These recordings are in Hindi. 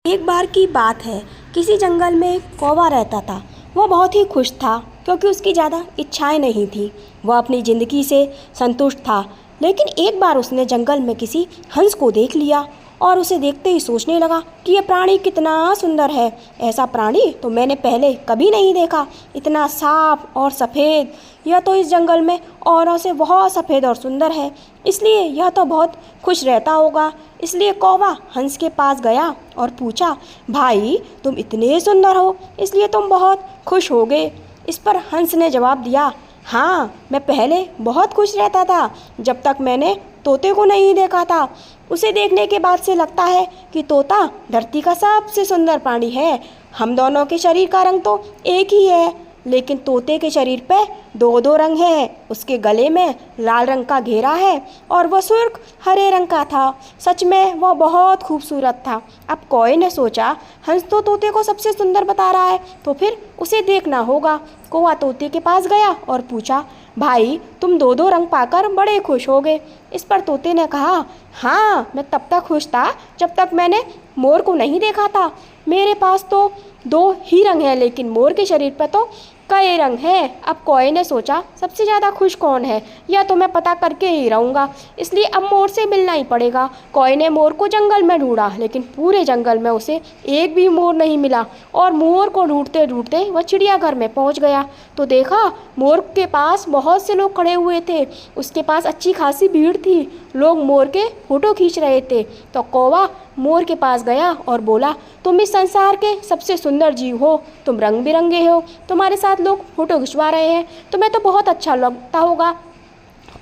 एक बार की बात है, किसी जंगल में एक कौवा रहता था। वह बहुत ही खुश था क्योंकि उसकी ज़्यादा इच्छाएं नहीं थी। वह अपनी ज़िंदगी से संतुष्ट था। लेकिन एक बार उसने जंगल में किसी हंस को देख लिया और उसे देखते ही सोचने लगा कि यह प्राणी कितना सुंदर है। ऐसा प्राणी तो मैंने पहले कभी नहीं देखा। इतना साफ और सफ़ेद, यह तो इस जंगल में औरों से बहुत सफ़ेद और सुंदर है, इसलिए यह तो बहुत खुश रहता होगा। इसलिए कौवा हंस के पास गया और पूछा, भाई तुम इतने सुंदर हो इसलिए तुम बहुत खुश होगे। इस पर हंस ने जवाब दिया, हाँ, मैं पहले बहुत खुश रहता था जब तक मैंने तोते को नहीं देखा था। उसे देखने के बाद से लगता है कि तोता धरती का सबसे सुंदर प्राणी है। हम दोनों के शरीर का रंग तो एक ही है, लेकिन तोते के शरीर पे दो दो रंग हैं। उसके गले में लाल रंग का घेरा है और वह सुर्ख हरे रंग का था। सच में वह बहुत खूबसूरत था। अब कौवे ने सोचा, हंस तो तोते को सबसे सुंदर बता रहा है, तो फिर उसे देखना होगा। कौवा तोते के पास गया और पूछा, भाई तुम दो दो रंग पाकर बड़े खुश हो गए। इस पर तोते ने कहा, हाँ, मैं तब तक खुश था जब तक मैंने मोर को नहीं देखा था। मेरे पास तो दो ही रंग हैं, लेकिन मोर के शरीर पर तो कई रंग हैं। अब कौवे ने सोचा, सबसे ज़्यादा खुश कौन है, या तो मैं पता करके ही रहूँगा। इसलिए अब मोर से मिलना ही पड़ेगा। कौवे ने मोर को जंगल में ढूंढा, लेकिन पूरे जंगल में उसे एक भी मोर नहीं मिला। और मोर को ढूंढते ढूंढते वह चिड़ियाघर में पहुंच गया तो देखा, मोर के पास बहुत से लोग खड़े हुए थे। उसके पास अच्छी खासी भीड़ थी। लोग मोर के फोटो खींच रहे थे। तो कौवा मोर के पास गया और बोला, तुम इस संसार के सबसे सुंदर जीव हो, तुम रंग बिरंगे हो, तुम्हारे साथ लोग फोटो खिंचवा रहे हैं, तुम्हें तो बहुत अच्छा लगता होगा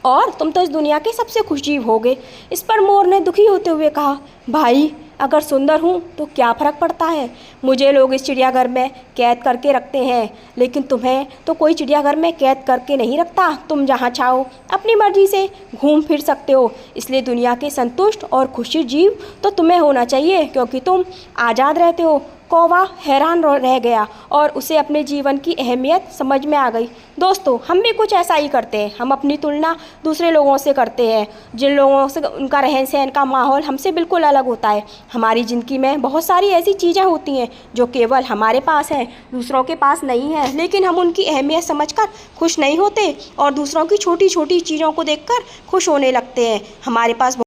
और तुम तो इस दुनिया के सबसे खुश जीव होगे। इस पर मोर ने दुखी होते हुए कहा, भाई अगर सुंदर हूँ तो क्या फ़र्क पड़ता है, मुझे लोग इस चिड़ियाघर में कैद करके रखते हैं, लेकिन तुम्हें तो कोई चिड़ियाघर में कैद करके नहीं रखता। तुम जहाँ चाहो अपनी मर्जी से घूम फिर सकते हो। इसलिए दुनिया के संतुष्ट और खुशी जीव तो तुम्हें होना चाहिए, क्योंकि तुम आज़ाद रहते हो। कौवा हैरान रह गया और उसे अपने जीवन की अहमियत समझ में आ गई। दोस्तों, हम भी कुछ ऐसा ही करते हैं। हम अपनी तुलना दूसरे लोगों से करते हैं, जिन लोगों से उनका रहन सहन का माहौल हमसे बिल्कुल अलग होता है। हमारी ज़िंदगी में बहुत सारी ऐसी चीज़ें होती हैं जो केवल हमारे पास हैं, दूसरों के पास नहीं है, लेकिन हम उनकी अहमियत समझकर खुश नहीं होते और दूसरों की छोटी छोटी चीज़ों को देखकर खुश होने लगते हैं। हमारे पास